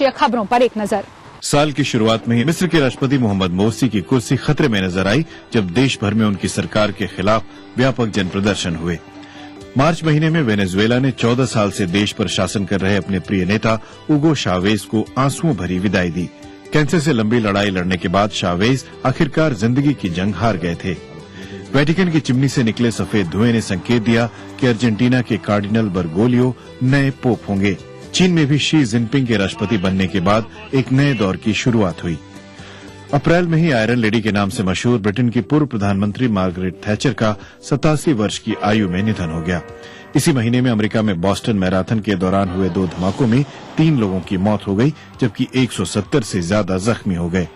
अंतर्राष्ट्रीय खबरों पर एक नजर। साल की शुरुआत में ही मिस्र के राष्ट्रपति मोहम्मद मोर्सी की कुर्सी खतरे में नजर आई जब देश भर में उनकी सरकार के खिलाफ व्यापक जन प्रदर्शन हुए। मार्च महीने में वेनेजुएला ने 14 साल से देश पर शासन कर रहे अपने प्रिय नेता उगो शावेज को आंसुओं भरी विदाई दी। कैंसर से लंबी लड़ाई लड़ने के बाद शावेज आखिरकार जिंदगी की जंग हार गए थे। वेटिकन की चिमनी से निकले सफेद धुएं ने संकेत दिया कि अर्जेंटीना के कार्डिनल बर्गोलियो नए पोप होंगे। चीन में भी शी जिनपिंग के राष्ट्रपति बनने के बाद एक नए दौर की शुरुआत हुई। अप्रैल में ही आयरन लेडी के नाम से मशहूर ब्रिटेन की पूर्व प्रधानमंत्री मार्गरेट थैचर का 87 वर्ष की आयु में निधन हो गया। इसी महीने में अमेरिका में बॉस्टन मैराथन के दौरान हुए 2 धमाकों में 3 लोगों की मौत हो गई, जबकि 170 से ज्यादा जख्मी हो गए।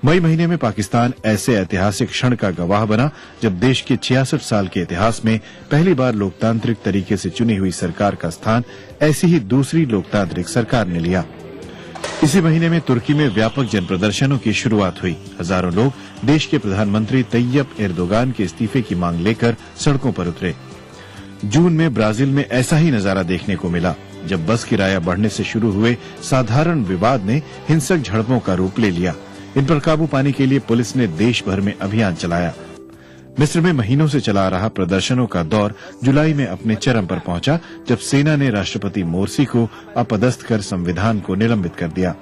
मई महीने में पाकिस्तान ऐसे ऐतिहासिक क्षण का गवाह बना जब देश के 66 साल के इतिहास में पहली बार लोकतांत्रिक तरीके से चुनी हुई सरकार का स्थान ऐसी ही दूसरी लोकतांत्रिक सरकार ने लिया। इसी महीने में तुर्की में व्यापक जन प्रदर्शनों की शुरुआत हुई। हजारों लोग देश के प्रधानमंत्री तैयब एर्दोगान के इस्तीफे की मांग लेकर सड़कों पर उतरे। जून में ब्राजील में ऐसा ही नजारा देखने को मिला जब बस किराया बढ़ने से शुरू हुए साधारण विवाद ने हिंसक झड़पों का रूप ले लिया। इन पर काबू पाने के लिए पुलिस ने देश भर में अभियान चलाया। मिस्र में महीनों से चला रहा प्रदर्शनों का दौर जुलाई में अपने चरम पर पहुंचा जब सेना ने राष्ट्रपति मोर्सी को अपदस्थ कर संविधान को निलंबित कर दिया।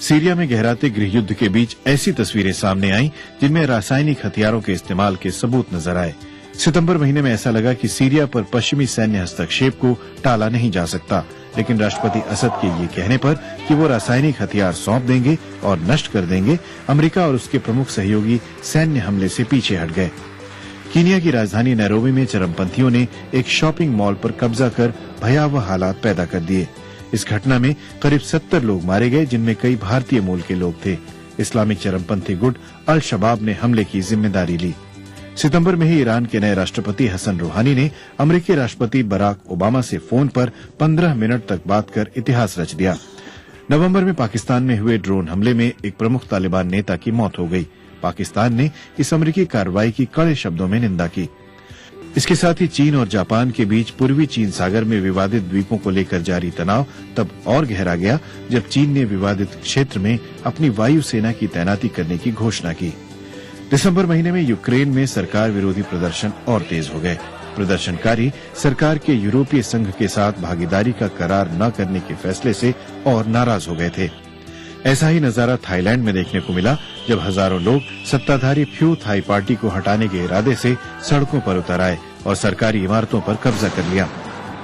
सीरिया में गहराते गृहयुद्ध के बीच ऐसी तस्वीरें सामने आईं जिनमें रासायनिक हथियारों के इस्तेमाल के सबूत नजर आए। सितंबर महीने में ऐसा लगा कि सीरिया पर पश्चिमी सैन्य हस्तक्षेप को टाला नहीं जा सकता, लेकिन राष्ट्रपति असद के ये कहने पर कि वो रासायनिक हथियार सौंप देंगे और नष्ट कर देंगे, अमेरिका और उसके प्रमुख सहयोगी सैन्य हमले से पीछे हट गए। कीनिया की राजधानी नैरोबी में चरमपंथियों ने एक शॉपिंग मॉल पर कब्जा कर भयावह हालात पैदा कर दिए। इस घटना में करीब 70 लोग मारे गए, जिनमें कई भारतीय मूल के लोग थे। इस्लामिक चरमपंथी गुट अल शबाब ने हमले की जिम्मेदारी ली। सितंबर में ही ईरान के नए राष्ट्रपति हसन रूहानी ने अमेरिकी राष्ट्रपति बराक ओबामा से फोन पर 15 मिनट तक बात कर इतिहास रच दिया। नवंबर में पाकिस्तान में हुए ड्रोन हमले में एक प्रमुख तालिबान नेता की मौत हो गई। पाकिस्तान ने इस अमेरिकी कार्रवाई की कड़े शब्दों में निंदा की। इसके साथ ही चीन और जापान के बीच पूर्वी चीन सागर में विवादित द्वीपों को लेकर जारी तनाव तब और गहरा गया जब चीन ने विवादित क्षेत्र में अपनी वायु सेना की तैनाती करने की घोषणा की। दिसंबर महीने में यूक्रेन में सरकार विरोधी प्रदर्शन और तेज हो गए। प्रदर्शनकारी सरकार के यूरोपीय संघ के साथ भागीदारी का करार न करने के फैसले से और नाराज हो गए थे। ऐसा ही नजारा थाईलैंड में देखने को मिला जब हजारों लोग सत्ताधारी फ्यू थाई पार्टी को हटाने के इरादे से सड़कों पर उतर आए और सरकारी इमारतों पर कब्जा कर लिया।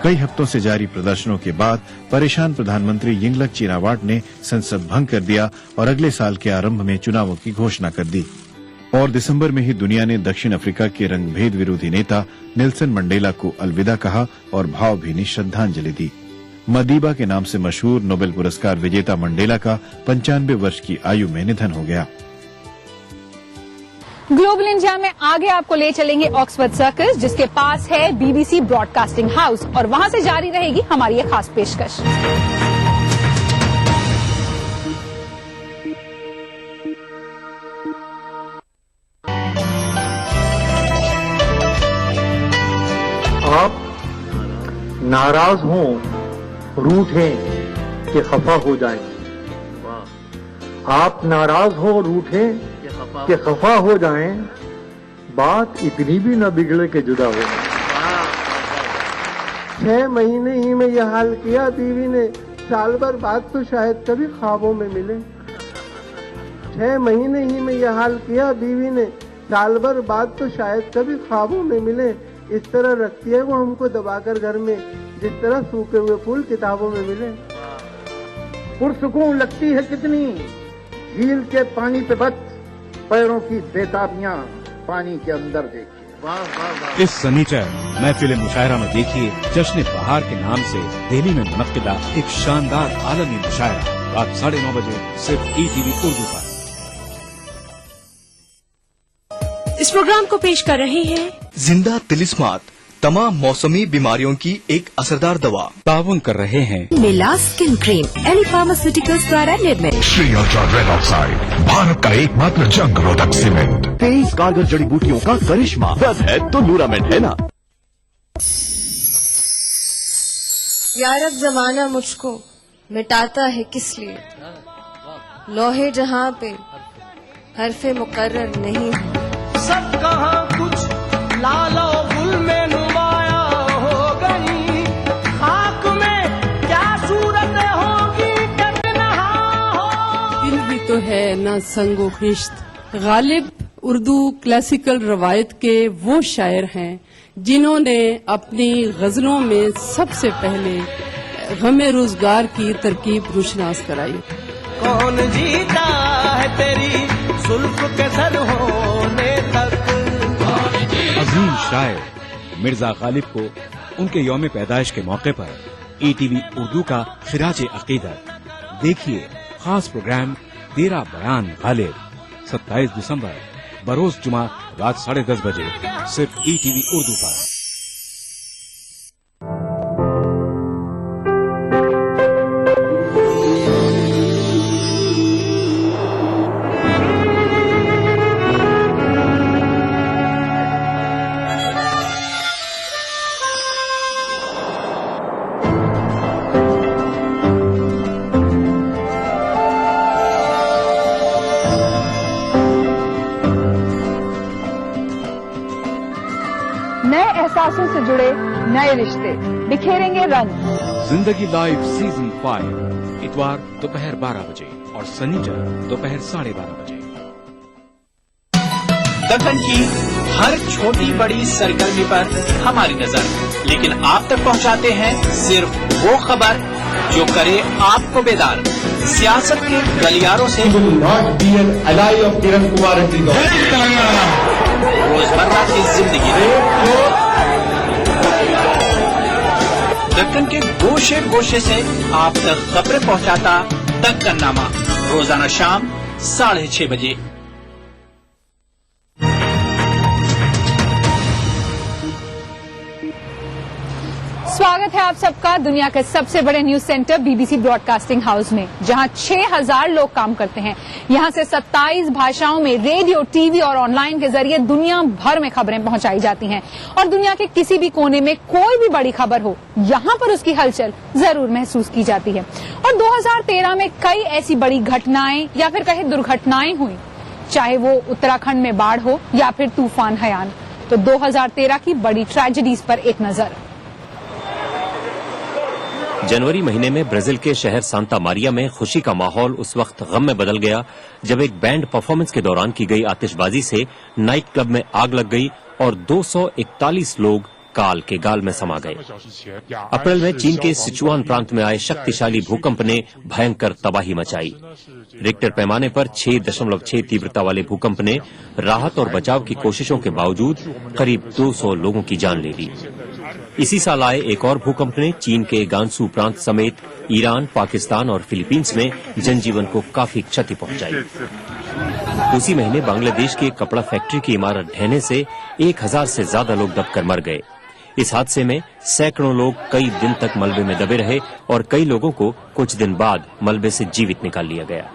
कई हफ्तों से जारी प्रदर्शनों के बाद परेशान प्रधानमंत्री यिंगलक चिनावाट ने संसद भंग कर दिया और अगले साल के आरंभ में चुनावों की घोषणा कर दी। और दिसंबर में ही दुनिया ने दक्षिण अफ्रीका के रंगभेद विरोधी नेता नेल्सन मंडेला को अलविदा कहा और भावभीनी श्रद्धांजलि दी। मदीबा के नाम से मशहूर नोबेल पुरस्कार विजेता मंडेला का 95 वर्ष की आयु में निधन हो गया। ग्लोबल इंडिया में आगे आपको ले चलेंगे ऑक्सफोर्ड सर्कस, जिसके पास है बीबीसी ब्रॉडकास्टिंग हाउस, और वहां से जारी रहेगी हमारी ये खास पेशकश। आप नाराज हों, रूठें कि खफा हो जाएं। आप नाराज हो, रूठें कि खफा हो जाएं, बात इतनी भी न बिगड़े कि जुदा हो। 6 महीने ही में यह हाल किया बीवी ने, साल भर बाद तो शायद कभी ख्वाबों में मिले। 6 महीने ही में यह हाल किया बीवी ने, साल भर बाद तो शायद कभी ख्वाबों में मिले। इस तरह रखती है वो हमको दबाकर घर में, जिस तरह सूखे हुए फूल किताबों में मिले। पुरसुकून लगती है कितनी झील के पानी पे बच, पैरों की बेताबियां पानी के अंदर देखिए। इस सनीचर महफिल मुशायरा में देखिए जश्न बहार के नाम से दिल्ली में मुनक्किदा एक शानदार आलमी मुशायरा रात 9:30 बजे सिर्फ ETV उर्दू पर। इस प्रोग्राम को पेश कर रहे हैं जिंदा तिलिस्मात, तमाम मौसमी बीमारियों की एक असरदार दवा। ताउन कर रहे हैं मिला स्किन क्रीम एली फार्मास्यूटिकल्स द्वारा निर्मित। Shri ultra red oxide, Bharat का एकमात्र जंग रोधक सीमेंट। 23 कारगर जड़ी बूटियों का करिश्मा, बस है तो न्यूरामेंट है ना। यार अब जमाना मुझको मिटाता है किस लिए? लोहे जहां पे हरफे मुकर्रर नहीं है। सब कहाँ कुछ लालो गुल में नुमाया हो गई, खाक में क्या सूरत होगी जब नहा हो। दिल भी तो है ना संगो खिश्त। गालिब उर्दू क्लासिकल रवायत के वो शायर हैं जिन्होंने अपनी गजलों में सबसे पहले गमे रोजगार की तरकीब रुशनास कराई। कौन जीता है तेरी सुल्फ के सर होने तक। अजीम शायर मिर्जा गालिब को उनके यौम पैदाइश के मौके पर ईटीवी उर्दू का खिराज अकीदत। देखिए खास प्रोग्राम तेरा बयान गालिब 27 दिसंबर बरोज जुमा रात 10:30 बजे सिर्फ ईटीवी उर्दू पर। नए एहसासों से जुड़े नए रिश्ते बिखेरेंगे रंग। जिंदगी लाइव सीजन 5 इतवार दोपहर 12 बजे और शनिवार दोपहर 12:30 बजे। दक्कन की हर छोटी बड़ी सरगर्मी पर हमारी नजर, लेकिन आप तक पहुंचाते हैं सिर्फ वो खबर जो करे आपको बेदार। सियासत के गलियारों से रोजमर्रा की जिंदगी, दक्कन के गोशे गोशे से आप तक खबरें पहुंचाता दक्कननामा, रोजाना शाम 6:30 बजे। स्वागत है आप सबका दुनिया के सबसे बड़े news centre BBC broadcasting house में, जहां 6000 लोग काम करते हैं। यहां से 27 भाषाओं में रेडियो, टीवी और ऑनलाइन के जरिए दुनिया भर में खबरें पहुंचाई जाती हैं। और दुनिया के किसी भी कोने में कोई भी बड़ी खबर हो, यहां पर उसकी हलचल जरूर महसूस की जाती है। और 2013 में कई ऐसी बड़ी घटनाएं या फिर कहे दुर्घटनाएं हुई, चाहे वो उत्तराखंड में बाढ़ हो या फिर तूफान हयान। तो 2013 की बड़ी ट्रेजेडीज पर एक नजर। जनवरी महीने में ब्राजील के शहर सांता मारिया में खुशी का माहौल उस वक्त गम में बदल गया जब एक बैंड परफॉर्मेंस के दौरान की गई आतिशबाजी से नाइट क्लब में आग लग गई और 241 लोग काल के गाल में समा गए। अप्रैल में चीन के सिचुआन प्रांत में आए शक्तिशाली भूकंप ने भयंकर तबाही मचाई। रिक्टर पैमाने पर 6.6 तीव्रता वाले भूकंप ने राहत और बचाव की कोशिशों के बावजूद करीब 200 लोगों की जान ले ली। इसी साल आए एक और भूकंप ने चीन के गांसू प्रांत समेत ईरान, पाकिस्तान और फिलीपींस में जनजीवन को काफी क्षति पहुंचाई। उसी महीने बांग्लादेश की एक कपड़ा फैक्ट्री की इमारत ढहने से 1000 से ज्यादा लोग दबकर मर गए। इस हादसे में सैकड़ों लोग कई दिन तक मलबे में दबे रहे और कई लोगों को कुछ दिन बाद मलबे से जीवित निकाल लिया गया।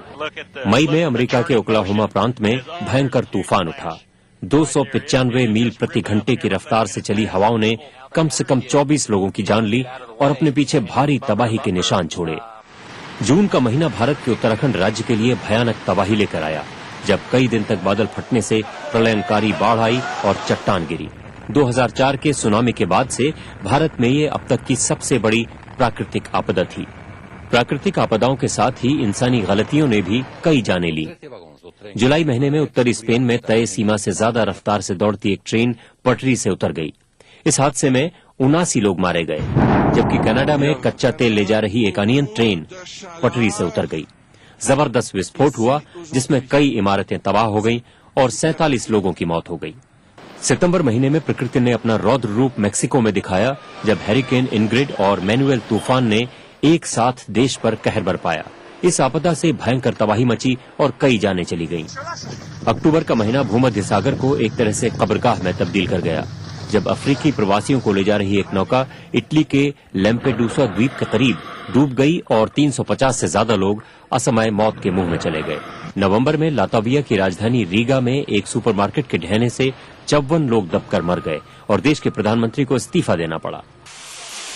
मई में अमेरिका के ओक्लाहोमा प्रांत में भयंकर तूफान उठा। 295 मील प्रति घंटे की रफ्तार से चली हवाओं ने कम से कम 24 लोगों की जान ली और अपने पीछे भारी तबाही के निशान छोड़े। जून का महीना भारत के उत्तराखंड राज्य के लिए भयानक तबाही लेकर आया, जब कई दिन तक बादल फटने से प्रलयंकारी बाढ़ आई और चट्टान गिरी। 2004 के सुनामी के बाद से भारत में ये अब तक की सबसे बड़ी प्राकृतिक आपदा थी। प्राकृतिक आपदाओं के साथ ही इंसानी गलतियों ने भी कई जानें ली। जुलाई महीने में उत्तरी स्पेन में तय सीमा से ज्यादा रफ्तार से दौड़ती एक ट्रेन पटरी से उतर गई। इस हादसे में 79 लोग मारे गए, जबकि कनाडा में कच्चा तेल ले जा रही एक अनियंत्रित ट्रेन पटरी से उतर गई। जबरदस्त विस्फोट हुआ जिसमें कई इमारतें तबाह हो गईं और 47 लोगों की मौत हो गई। सितंबर महीने में प्रकृति ने अपना रौद्र रूप मेक्सिको में दिखाया, जब हैरिकेन इनग्रिड और मैनुएल तूफान ने एक साथ देश पर कहर बरपाया। इस आपदा से भयंकर तबाही मची और कई जानें चली गईं। अक्टूबर का महीना भूमध्य सागर को एक तरह से कब्रगाह में तब्दील कर गया, जब अफ्रीकी प्रवासियों को ले जा रही एक नौका इटली के लैम्पेडूसा द्वीप के करीब डूब गई और 350 से ज्यादा लोग असमय मौत के मुंह में चले गए। नवंबर में लातविया की राजधानी रीगा में एक सुपरमार्केट के ढहने से 54 लोग दबकर मर गए और देश के प्रधानमंत्री को इस्तीफा देना पड़ा।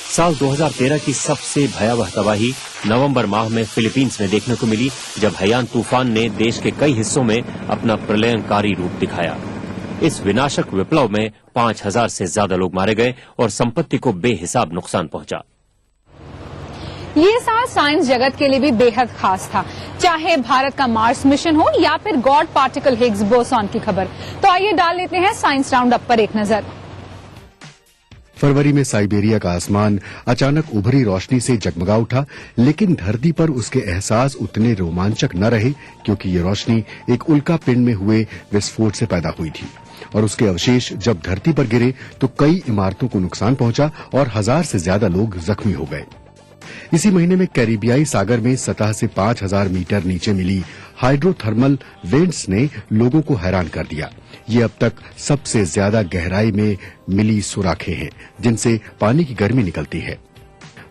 साल 2013 की सबसे भयावह तबाही नवंबर माह में फिलीपींस में देखने को मिली, जब हैयान तूफान ने देश के कई हिस्सों में अपना प्रलयंकारी रूप दिखाया। इस विनाशक विप्लव में 5000 से ज्यादा लोग मारे गए और संपत्ति को बेहिसाब नुकसान पहुंचा। ये साल साइंस जगत के लिए भी बेहद खास था, चाहे भारत का मार्स मिशन हो या फिर गॉड पार्टिकल हिग्स बोसॉन की खबर। तो आइए डाल लेते हैं साइंस राउंड अप पर एक नजर। फरवरी में साइबेरिया का आसमान अचानक उभरी रोशनी से जगमगा उठा, लेकिन धरती पर उसके एहसास उतने रोमांचक न रहे, क्योंकि ये रोशनी एक उल्का पिंड में हुए विस्फोट से पैदा हुई थी और उसके अवशेष जब धरती पर गिरे तो कई इमारतों को नुकसान पहुंचा और 1000 से ज्यादा लोग जख्मी हो गए। इसी महीने में कैरिबियाई सागर में सतह से 5000 मीटर नीचे मिली हाइड्रोथर्मल वेंट्स ने लोगों को हैरान कर दिया। ये अब तक सबसे ज्यादा गहराई में मिली सुराखें हैं जिनसे पानी की गर्मी निकलती है।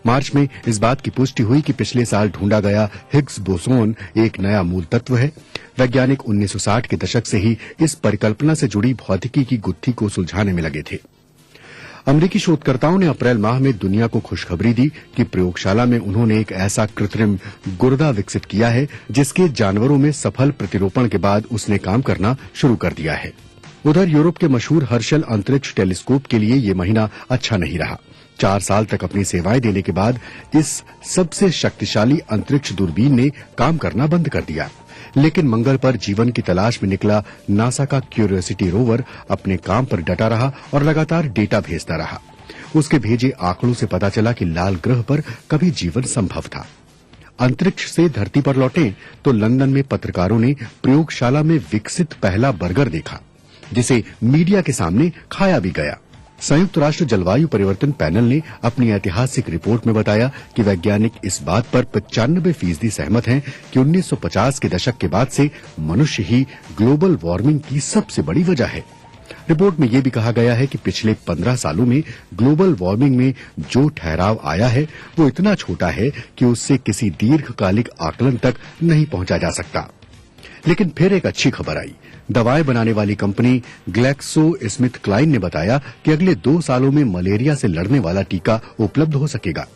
मार्च में इस बात की पुष्टि हुई कि पिछले साल ढूंढा गया हिग्स बोसोन एक नया मूल तत्व है। वैज्ञानिक 1960 के दशक से ही इस परिकल्पना से जुड़ी भौतिकी की गुत्थी को सुलझाने में लगे थे। अमेरिकी शोधकर्ताओं ने अप्रैल माह में दुनिया को खुशखबरी दी कि प्रयोगशाला में उन्होंने एक ऐसा कृत्रिम गुर्दा विकसित किया है जिसके जानवरों में सफल प्रतिरोपण के बाद उसने काम करना शुरू कर दिया है। उधर यूरोप के मशहूर हर्शल अंतरिक्ष टेलीस्कोप के लिए ये महीना अच्छा नहीं रहा। 4 साल तक अपनी सेवाएं देने के बाद इस सबसे शक्तिशाली अंतरिक्ष दूरबीन ने काम करना बंद कर दिया, लेकिन मंगल पर जीवन की तलाश में निकला नासा का क्यूरियोसिटी रोवर अपने काम पर डटा रहा और लगातार डेटा भेजता रहा। उसके भेजे आंकड़ों से पता चला कि लाल ग्रह पर कभी जीवन संभव था। अंतरिक्ष से धरती पर लौटे तो लंदन में पत्रकारों ने प्रयोगशाला में विकसित पहला बर्गर देखा, जिसे मीडिया के सामने खाया भी गया। संयुक्त राष्ट्र जलवायु परिवर्तन पैनल ने अपनी ऐतिहासिक रिपोर्ट में बताया कि वैज्ञानिक इस बात पर 95% सहमत हैं कि 1950 के दशक के बाद से मनुष्य ही ग्लोबल वार्मिंग की सबसे बड़ी वजह है। रिपोर्ट में यह भी कहा गया है कि पिछले 15 सालों में ग्लोबल वार्मिंग में जो ठहराव आया है वो इतना छोटा है कि उससे किसी दीर्घकालिक आकलन तक नहीं पहुंचा जा सकता। लेकिन फिर एक अच्छी खबर आई। दवाएं बनाने वाली कंपनी ग्लैक्सोस्मिथक्लाइन ने बताया कि अगले 2 सालों में मलेरिया से लड़ने वाला टीका उपलब्ध हो सकेगा।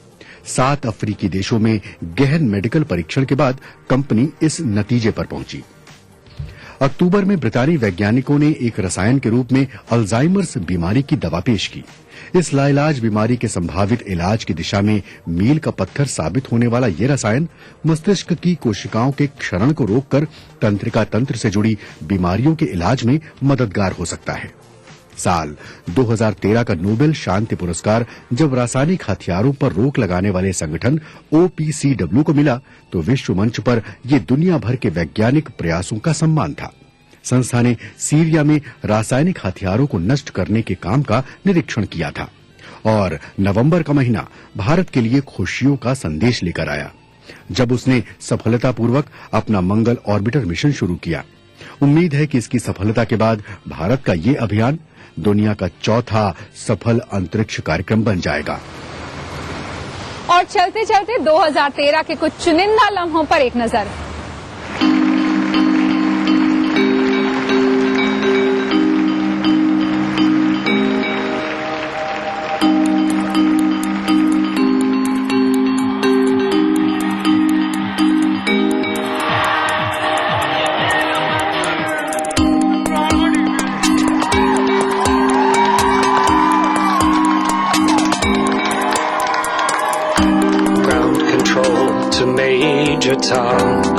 7 अफ्रीकी देशों में गहन मेडिकल परीक्षण के बाद कंपनी इस नतीजे पर पहुंची। अक्टूबर में ब्रितानी वैज्ञानिकों ने एक रसायन के रूप में अल्जाइमर्स बीमारी की दवा पेश की। इस लाइलाज बीमारी के संभावित इलाज की दिशा में मील का पत्थर साबित होने वाला ये रसायन मस्तिष्क की कोशिकाओं के क्षरण को रोककर तंत्रिका तंत्र से जुड़ी बीमारियों के इलाज में मददगार हो सकता है। साल 2013 का नोबेल शांति पुरस्कार जब रासायनिक हथियारों पर रोक लगाने वाले संगठन OPCW को मिला तो विश्व मंच पर ये दुनिया भर के वैज्ञानिक प्रयासों का सम्मान था। संस्था ने सीरिया में रासायनिक हथियारों को नष्ट करने के काम का निरीक्षण किया था और नवंबर का महीना भारत के लिए खुशियों का संदेश लेकर आया जब उसने सफलतापूर्वक अपना मंगल ऑर्बिटर मिशन शुरू किया। उम्मीद है कि इसकी सफलता के बाद भारत का ये अभियान दुनिया का चौथा सफल अंतरिक्ष कार्यक्रम बन जाएगा। और चलते चलते 2013 के कुछ चुनिंदा लम्हों पर एक नजर। Major Tom.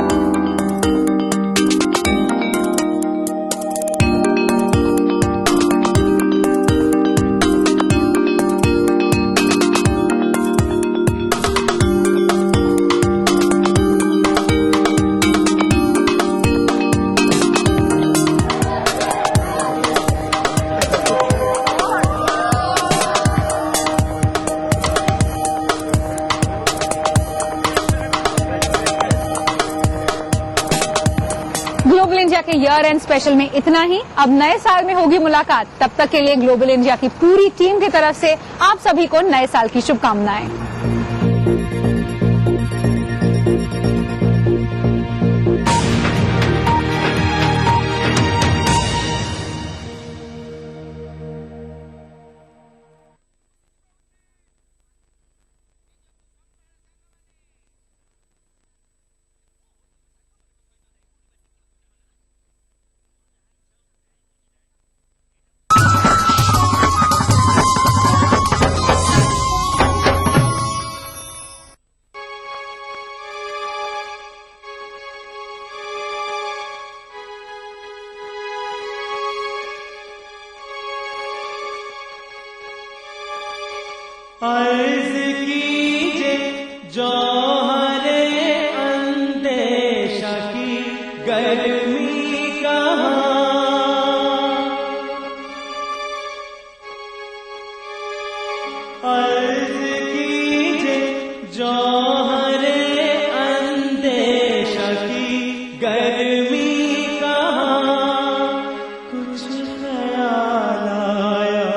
ग्लोबल इंडिया के ईयर एंड स्पेशल में इतना ही। अब नए साल में होगी मुलाकात। तब तक के लिए ग्लोबल इंडिया की पूरी टीम की तरफ से आप सभी को नए साल की शुभकामनाएं। अर्ज कीजे जौहरे अंदेशा की गर्मी कहाँ, अर्ज कीजे जौहरे अंदेशा की गर्मी कहाँ, कुछ ख्याल आया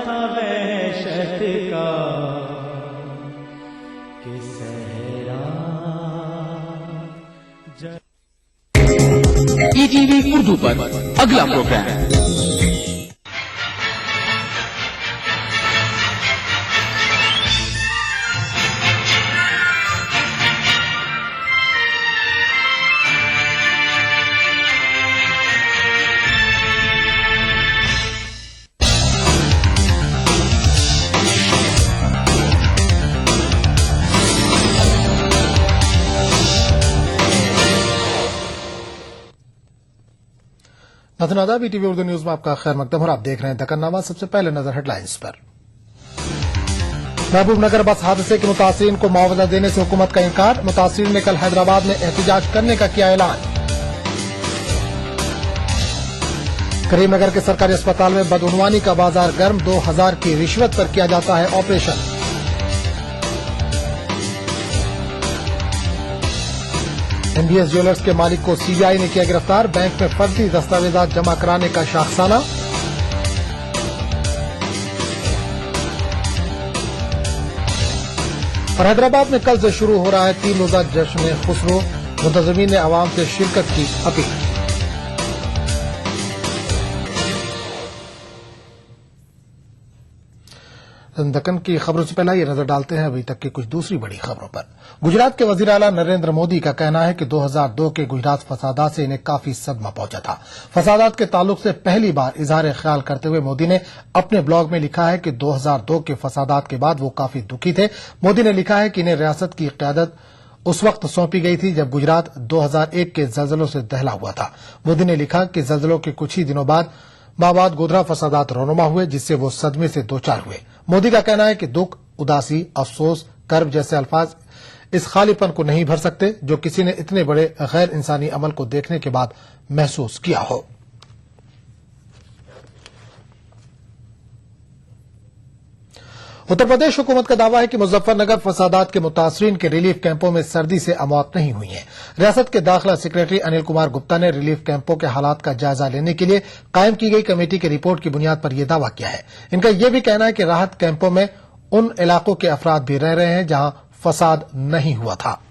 था वहशत का कि सहरा ईटीवी उर्दू पर अगला प्रोग्राम नाज़रीन बीटीवी उर्दू न्यूज में आपका खैर मकदम और आप देख रहे हैं दक्कननामा। सबसे पहले नजर हेडलाइंस पर। महबूबनगर बस हादसे के मुतासिरीन को मुआवजा देने से हुकूमत का इनकार, मुतासिरीन ने कल हैदराबाद में एहतजाज करने का किया ऐलान। करीमनगर के सरकारी अस्पताल में बदउनवानी का बाजार गर्म, 2000 की रिश्वत पर किया जाता है ऑपरेशन। एमबीएस ज्वेलर्स के मालिक को सीबीआई ने किया गिरफ्तार, बैंक में फर्जी दस्तावेजात जमा कराने का शाखसाना। और हैदराबाद में कल से शुरू हो रहा है 3 रोजा जश्न खुसरो, मुंतज़मीन ने आवाम से शिरकत की अपील। दक्कन की खबरों से पहले ये नजर डालते हैं अभी तक की कुछ दूसरी बड़ी खबरों पर। गुजरात के वजीर आला नरेंद्र मोदी का कहना है कि 2002 के गुजरात फसादात से इन्हें काफी सदमा पहुंचा था। फसादात के ताल्लुक से पहली बार इजहार ख्याल करते हुए मोदी ने अपने ब्लॉग में लिखा है कि 2002 के फसादात के बाद वो काफी दुखी थे। मोदी ने लिखा है कि इन्हें रियासत की क़यादत उस वक्त सौंपी गई थी जब गुजरात 2001 के जल्जलों से दहला हुआ था। मोदी ने लिखा कि जल्जलों के कुछ ही दिनों बाद माबाद गोधरा फसादात रोनुमा हुए, जिससे वो सदमे से दो चार हुए। मोदी का कहना है कि दुख, उदासी, अफसोस, कर्ब जैसे अल्फाज इस खालीपन को नहीं भर सकते जो किसी ने इतने बड़े गैर इंसानी अमल को देखने के बाद महसूस किया हो। उत्तर प्रदेश हुकूमत का दावा है कि मुजफ्फरनगर फसादात के मुतासरीन के रिलीफ कैंपों में सर्दी से अमौत नहीं हुई है। रियासत के दाखिला सेक्रेटरी अनिल कुमार गुप्ता ने रिलीफ कैंपों के हालात का जायजा लेने के लिए कायम की गई कमेटी की रिपोर्ट की बुनियाद पर यह दावा किया है। इनका यह भी कहना है कि राहत कैंपों में उन इलाकों के अफराद भी रह रहे हैं जहां फसाद नहीं हुआ था।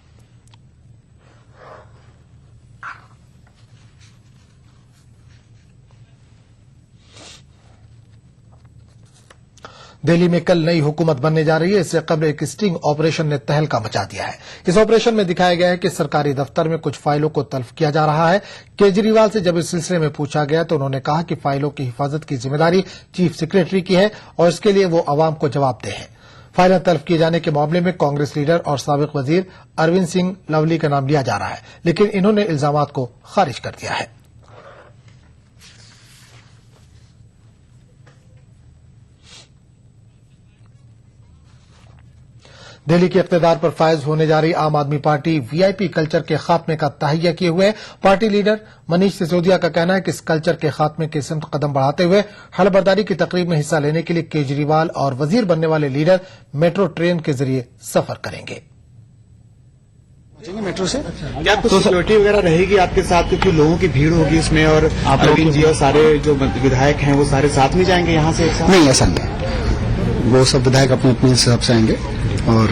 दिल्ली में कल नई हुकूमत बनने जा रही है। इससे कबल एक स्टिंग ऑपरेशन ने तहलका मचा दिया है। इस ऑपरेशन में दिखाया गया है कि सरकारी दफ्तर में कुछ फाइलों को तल्फ किया जा रहा है। केजरीवाल से जब इस सिलसिले में पूछा गया तो उन्होंने कहा कि फाइलों की हिफाजत की जिम्मेदारी चीफ सेक्रेटरी की है और इसके लिए वो अवाम को जवाबदेह है। फाइलें तल्फ किए जाने के मामले में कांग्रेस लीडर और साबिक वजीर अरविंद सिंह लवली का नाम लिया जा रहा है, लेकिन इन्होंने इल्जामात को खारिज कर दिया है। दिल्ली के इख्तिदार पर फायज होने जा रही आम आदमी पार्टी वीआईपी कल्चर के खात्मे का तहैया किए हुए है। पार्टी लीडर मनीष सिसोदिया का कहना है कि इस कल्चर के खात्मे की सिमत कदम बढ़ाते हुए हलबर्दारी की तकरीब में हिस्सा लेने के लिए केजरीवाल और वजीर बनने वाले लीडर मेट्रो ट्रेन के जरिए सफर करेंगे। मेट्रो से क्या तो सिक्योरिटी वगैरह रहेगी आपके साथ, क्योंकि लोगों की भीड़ होगी इसमें और अरविंद जी और सारे जो विधायक हैं वो सारे साथ में जाएंगे यहाँ से? नहीं, ऐसा नहीं। वो सब विधायक अपने अपने हिसाब से आएंगे और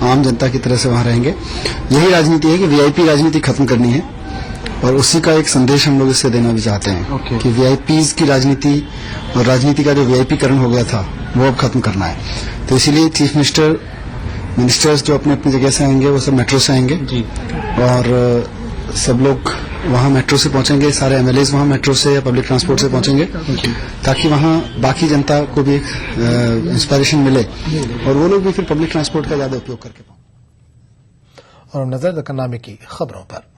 आम जनता की तरह से वहां रहेंगे। यही राजनीति है कि वीआईपी राजनीति खत्म करनी है और उसी का एक संदेश हम लोग इससे देना भी चाहते हैं कि वीआईपीज की राजनीति और राजनीति का जो वीआईपीकरण हो गया था वो अब खत्म करना है। तो इसीलिए चीफ मिनिस्टर्स जो अपने अपनी जगह से आएंगे वो सब मेट्रो से आएंगे और सब लोग वहां मेट्रो से पहुंचेंगे। सारे एमएलएज वहां मेट्रो से या पब्लिक ट्रांसपोर्ट से पहुंचेंगे ताकि वहां बाकी जनता को भी एक इंस्पायरेशन मिले और वो लोग भी फिर पब्लिक ट्रांसपोर्ट का ज्यादा उपयोग करके। और नजर दक्कननामे की खबरों पर।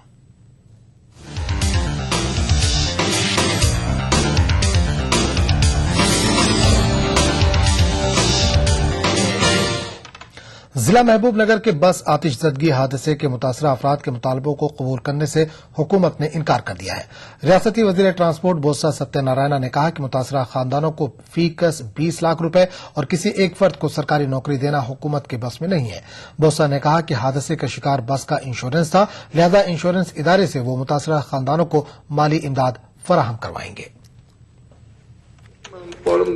जिला महबूबनगर के बस आतिशज़दगी हादसे के मुतासरा अफराद के मुतालबों को कबूल करने से हुकूमत ने इनकार कर दिया है। रियासती वजीर ट्रांसपोर्ट बोस्सा सत्यनारायणा ने कहा कि मुतासरा खानदानों को फीकस 20 लाख रुपए और किसी एक फर्द को सरकारी नौकरी देना हुकूमत के बस में नहीं है। बोस्सा ने कहा कि हादसे का शिकार बस का इंश्योरेंस था, लिहाजा इंश्योरेंस इदारे से वो मुतासरा खानदानों को माली इमदाद फराहम करवाएंगे।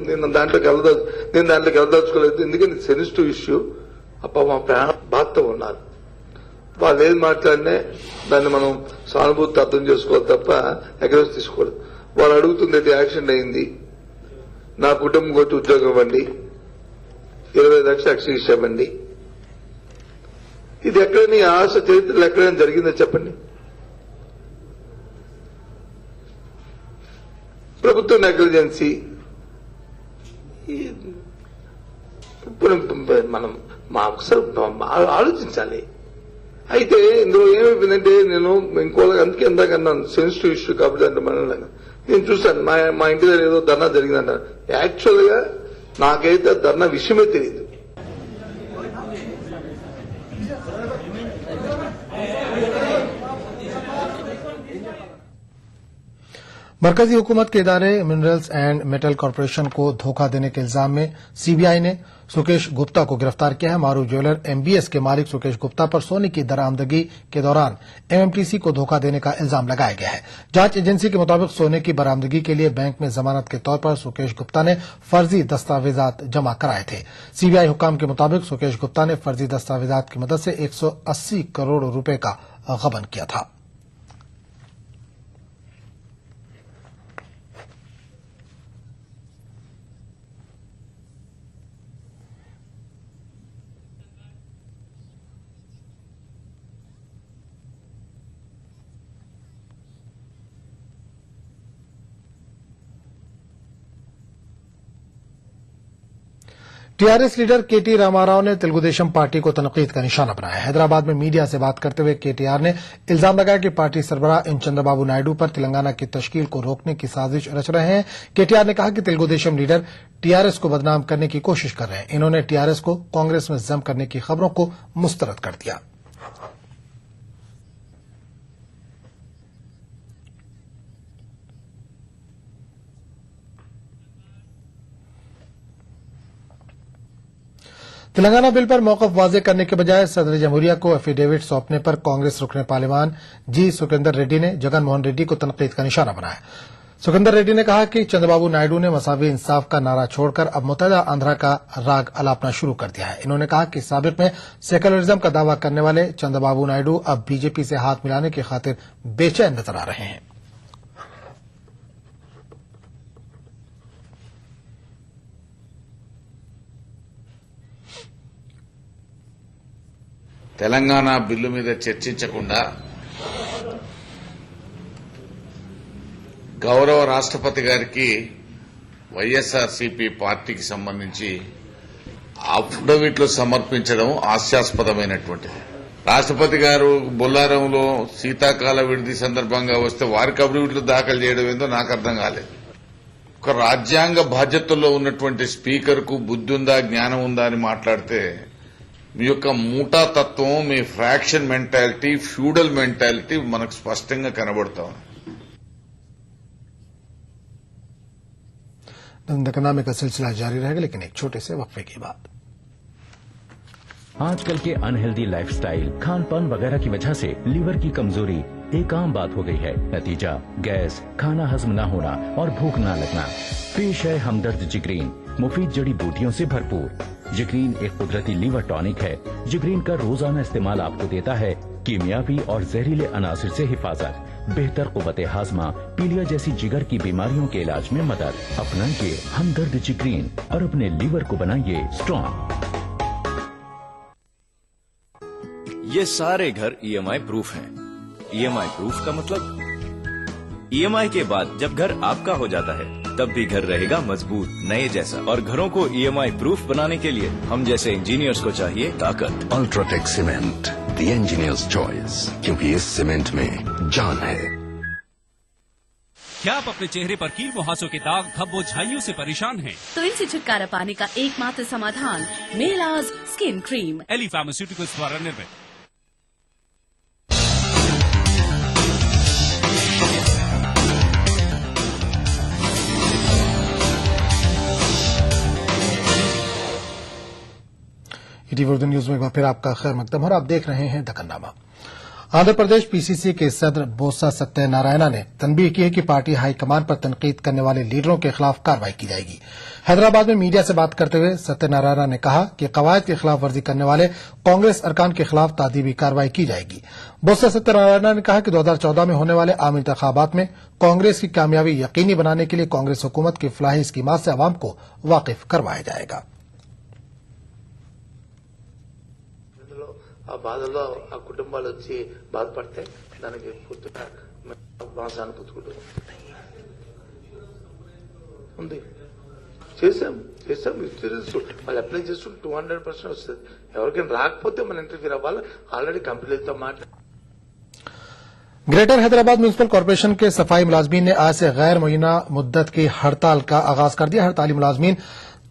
నేను దాంట్లోకి వెళ్ళదలుచుకోలేదు, ఎందుకంటే సెన్సిటివ్ ఇష్యూ. అప్ప మా ప్రాణ బాధతో ఉన్నారు. వాళ్ళు ఏది మాట్లాడినా దాన్ని మనం సానుభూతి అర్థం చేసుకోవాలి తప్ప ఎగరేసి తీసుకోలేదు. వాళ్ళు అడుగుతుంది యాక్సిడెంట్ అయింది, నా కుటుంబం కొట్టి ఉద్యోగం ఇవ్వండి, 20 లక్షలు ఎక్స్గ్రేషియా ఇవ్వండి. ఇది ఎక్కడైనా ఆశ చరిత్రలో ఎక్కడైనా జరిగిందో చెప్పండి. ప్రభుత్వ నెగ్లిజెన్సీ మనం ఒకసారి ఆలోచించాలి. అయితే ఇందులో ఏమైపోయిందంటే నేను అందుకే ఇందాకన్నా సెన్సిటివ్ ఇష్యూ కాబట్టి అంటే నేను చూశాను మా ఇంటి దగ్గర ఏదో ధర్నా జరిగిందంట. యాక్చువల్ గా నాకైతే ధర్నా విషయమే తెలియదు. मरकजी हुकूमत के इदारे मिनरल्स एंड मेटल कॉरपोरेशन को धोखा देने के इल्जाम में सीबीआई ने सुकेश गुप्ता को गिरफ्तार किया है। मारूफ ज्वेलर एमबीएस के मालिक सुकेश गुप्ता पर सोने की दरामदगी के दौरान एमएमटीसी को धोखा देने का इल्जाम लगाया गया है। जांच एजेंसी के मुताबिक सोने की बरामदगी के लिए बैंक में जमानत के तौर पर सुकेश गुप्ता ने फर्जी दस्तावेजात जमा कराए थे। सीबीआई हुकाम के मुताबिक सुकेश गुप्ता ने फर्जी दस्तावेजात की मदद से 180 करोड़ रुपए का गबन किया था। टीआरएस लीडर केटी रामाराव ने तेलुगुदेशम पार्टी को तनकीद का निशाना बनाया। हैदराबाद में मीडिया से बात करते हुए केटीआर ने इल्जाम लगाया कि पार्टी सरबराह इन चंद्रबाबू नायडू पर तेलंगाना की तश्कील को रोकने की साजिश रच रहे हैं। केटीआर ने कहा कि तेलुगुदेशम लीडर टीआरएस को बदनाम करने की कोशिश कर रहे हैं। इन्होंने टीआरएस को कांग्रेस में जम करने की खबरों को मुस्तरद कर दिया। तेलंगाना बिल पर मौकफ वाजे करने के बजाय सदर जमहूरिया को एफिडेविट सौंपने पर कांग्रेस रुकने पार्लियामान जी सुखेंदर रेड्डी ने जगन मोहन रेड्डी को तनकीद का निशाना बनाया। सुखेंदर रेड्डी ने कहा कि चंद्रबाबू नायडू ने मसावी इंसाफ का नारा छोड़कर अब मुत्तहिदा आंध्रा का राग अलापना शुरू कर दिया है। इन्होंने कहा कि साबिक में सेकुलरिज्म का दावा करने वाले चंद्रबाबू नायडू अब बीजेपी से हाथ मिलाने की खातिर बेचैन नजर आ रहे हैं। తెలంగాణ బిల్లు మీద చర్చించకుండా గౌరవ రాష్ట్రపతి గారికి వైఎస్ఆర్సీపీ పార్టీకి సంబంధించి అఫిడవిట్లు సమర్పించడం హాస్యాస్పదమైనటువంటిది. రాష్ట్రపతి గారు బొల్లారంలో శీతాకాల విడిది సందర్భంగా వస్తే వారికి అఫిడవిట్లు దాఖలు చేయడం ఏందో నాకు అర్థం కాలేదు. ఒక రాజ్యాంగ బాధ్యతల్లో ఉన్నటువంటి స్పీకర్ కు బుద్ధి ఉందా, జ్ఞానం ఉందా అని మాట్లాడితే మీ యొక్క మూటా తత్వం, మీ ఫ్రాక్షన్ మెంటాలిటీ, ఫ్యూడల్ మెంటాలిటీ మనకు స్పష్టంగా కనబడతా ఉంది. दंडकनामे का सिलसिला जारी रहेगा, लेकिन एक छोटे से वक्फे के बाद। आजकल के अनहेल्दी लाइफस्टाइल, खान-पान वगैरह की वजह से लीवर की कमजोरी एक आम बात हो गई है। नतीजा गैस, खाना हजम न होना और भूख न लगना। पेश है हमदर्द जिग्रीन, मुफीद जड़ी बूटियों से भरपूर। जिग्रीन एक कुदरती लीवर टॉनिक है। जिग्रीन का रोजाना इस्तेमाल आपको देता है कीमियावी और जहरीले अनासिर से हिफाजत, बेहतर कुव्वत हाजमा, पीलिया जैसी जिगर की बीमारियों के इलाज में मदद। अपनाइए हमदर्द जिग्रीन और अपने लीवर को बनाइए स्ट्रॉन्ग। ये सारे घर ईएमआई प्रूफ हैं। ईएमआई प्रूफ का मतलब ईएमआई के बाद जब घर आपका हो जाता है तब भी घर रहेगा मजबूत, नए जैसा। और घरों को ईएमआई प्रूफ बनाने के लिए हम जैसे इंजीनियर्स को चाहिए ताकत। UltraTech cement, the engineers choice, क्योंकि इस सीमेंट में जान है। क्या आप अपने चेहरे पर कील मुहासों के दाग, धब्बों, झाइयों से परेशान हैं? तो इनसे छुटकारा पाने का एकमात्र समाधान मेलाज स्किन क्रीम, एली फार्मास्यूटिकल्स द्वारा निर्मित। ईटीवी उर्दू न्यूज में एक बार फिर आपका खैर मकदम और आप देख रहे हैं दक्कननामा। आंध्र प्रदेश पीसीसी के सदर बोसा सत्यनारायणा ने तनबीह की है कि पार्टी हाईकमान पर तनकीद करने वाले लीडरों के खिलाफ कार्रवाई की जाएगी। हैदराबाद में मीडिया से बात करते हुए सत्यनारायणा ने कहा कि कवायद की खिलाफ वर्जी करने वाले कांग्रेस अरकान के खिलाफ तादीबी कार्रवाई की जाएगी। बोसा सत्यनारायणा ने कहा कि 2014 में होने वाले आम इंतखाबात में कांग्रेस की कामयाबी यकीनी बनाने के लिए कांग्रेस हुकूमत की फलाही स्कीमात से अवाम को वाकिफ करवाया जाएगा। ఆ బాధలో ఆ కుటుంబాలు వచ్చి బాధపడితే దానికి పూర్తిగా మా సానుభూతి కూడా ఉంది. చేసాం వాళ్ళు అప్లై చేస్తుంటే 200% వస్తుంది. ఎవరికైనా రాకపోతే మనం ఇంటర్వ్యూ అవ్వాలి. ఆల్రెడీ కంపెనీలతో మాట్లాడి ग्रेटर हैदराबाद म्यूनिसिपल कॉर्पोरेशन के सफाई मुलाजमीन ने आज से गैर मुअय्यना मुद्दत की हड़ताल का आगाज कर दिया। हड़ताली मुलाजमीन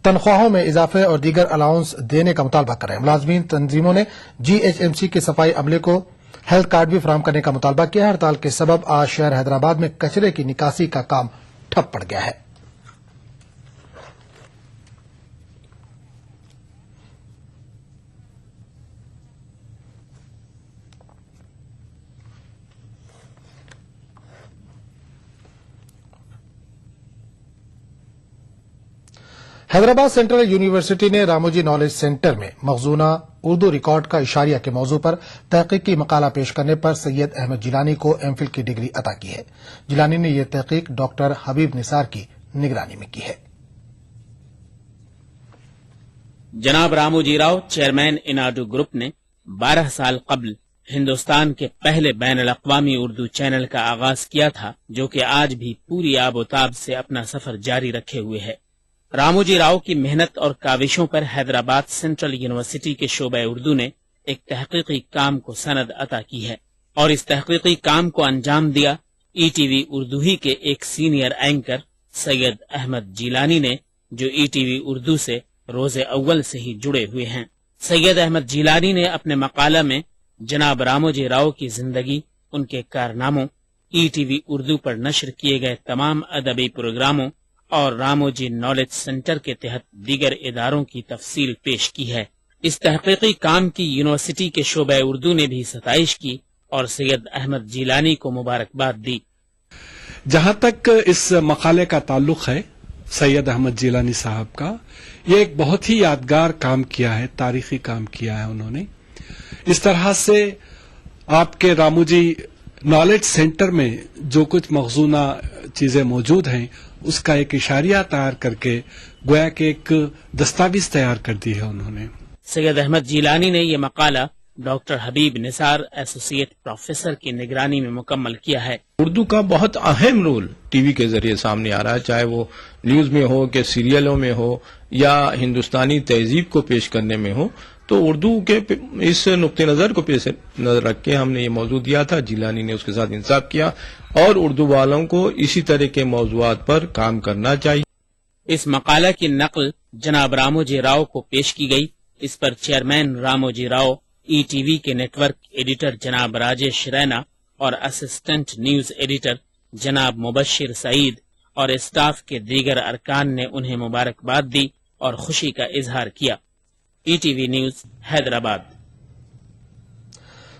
तनख्वाहों में इजाफे और दीगर अलाउंस देने का मुतालबा कर रहे हैं। मुलाजमीन तंजीमों ने जीएचएमसी के सफाई अमले को हेल्थ कार्ड भी फराहम करने का मुतालबा किया है। हड़ताल के सबब आज शहर हैदराबाद में कचरे की निकासी का काम ठप पड़ गया है। हैदराबाद सेंट्रल यूनिवर्सिटी ने रामोजी नॉलेज सेंटर में मखजूना उर्दू रिकॉर्ड का इशारिया के मौजू पर तहकीकी मकाला पेश करने पर सैयद अहमद जिलानी को एमफिल की डिग्री अता की है। जिलानी ने यह तहकीक डॉक्टर हबीब निसार की निगरानी में की है। जनाब रामोजी राव चेयरमैन इनाडू ग्रुप ने 12 साल कबल हिंदुस्तान के पहले बैन अल-अक़वामी उर्दू चैनल का आगाज किया था, जो कि आज भी पूरी आबोताब से अपना सफर जारी रखे हुए है। रामोजी राव की मेहनत और काविशों पर हैदराबाद सेंट्रल यूनिवर्सिटी के शोबे उर्दू ने एक तहकीकी काम को सनद अता की है और इस तहकीकी काम को अंजाम दिया ईटीवी उर्दू ही के एक सीनियर एंकर सैयद अहमद जिलानी ने, जो ईटीवी उर्दू से रोजे अव्वल से ही जुड़े हुए हैं। सैयद अहमद जिलानी ने अपने मकाला में जनाब रामोजी राव की जिंदगी, उनके कारनामों, ईटीवी उर्दू पर नश्र किए गए तमाम अदबी प्रोग्रामों और रामोजी नॉलेज सेंटर के तहत दीगर इदारों की तफसील पेश की है। इस तहकीकी काम की यूनिवर्सिटी के शोबे उर्दू ने भी सताइश की और सैयद अहमद जिलानी को मुबारकबाद दी। जहां तक इस मकाले का ताल्लुक है सैयद अहमद जिलानी साहब का, ये एक बहुत ही यादगार काम किया है, तारीखी काम किया है उन्होंने। इस तरह से आपके रामोजी नॉलेज सेंटर में जो कुछ मखजूना चीजें मौजूद हैं उसका एक इशारिया तैयार करके गोया के एक दस्तावेज तैयार कर दी है उन्होंने। सैयद अहमद जिलानी ने यह मकाला डॉक्टर हबीब निसार एसोसिएट प्रोफेसर की निगरानी में मुकम्मल किया है। उर्दू का बहुत अहम रोल टीवी के जरिए सामने आ रहा है, चाहे वो न्यूज में हो कि सीरियलों में हो या हिंदुस्तानी तहजीब को पेश करने में हो। तो उर्दू के इस नुक्ते नजर को पेश नजर रख के हमने ये मौजू दिया था। जिलानी ने उसके साथ इंसाफ किया और उर्दू वालों को इसी तरह के मौजूआत पर काम करना चाहिए। इस मकाला की नकल जनाब रामोजी राव को पेश की गई। इस पर चेयरमैन रामोजी राव, ईटीवी के नेटवर्क एडिटर जनाब राजेश रैना और असिस्टेंट न्यूज एडिटर जनाब मुबशिर सईद और स्टाफ के दीगर अरकान ने उन्हें मुबारकबाद दी और खुशी का इजहार किया। ETV news Hyderabad.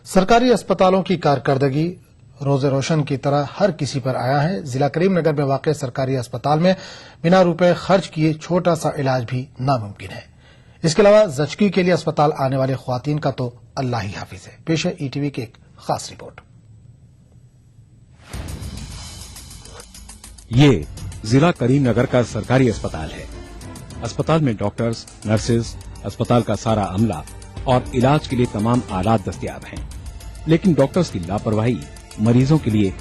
सरकारी अस्पतालों की कारकर्दगी रोजे रोशन की तरह हर किसी पर आया है। जिला करीमनगर में वाक़ सरकारी अस्पताल में बिना रुपए खर्च किए छोटा सा इलाज भी नामुमकिन है। इसके अलावा जचगी के लिए अस्पताल आने वाले ख्वातीन का तो अल्लाह ही हाफिज है। पेश है ईटीवी की एक खास रिपोर्ट। ये जिला करीमनगर का सरकारी अस्पताल है। अस्पताल में डॉक्टर्स, नर्सेज, अस्पताल का सारा अमला और इलाज के लिए तमाम आलात दस्तयाब हैं। लेकिन डॉक्टर्स की लापरवाही मरीजों के लिए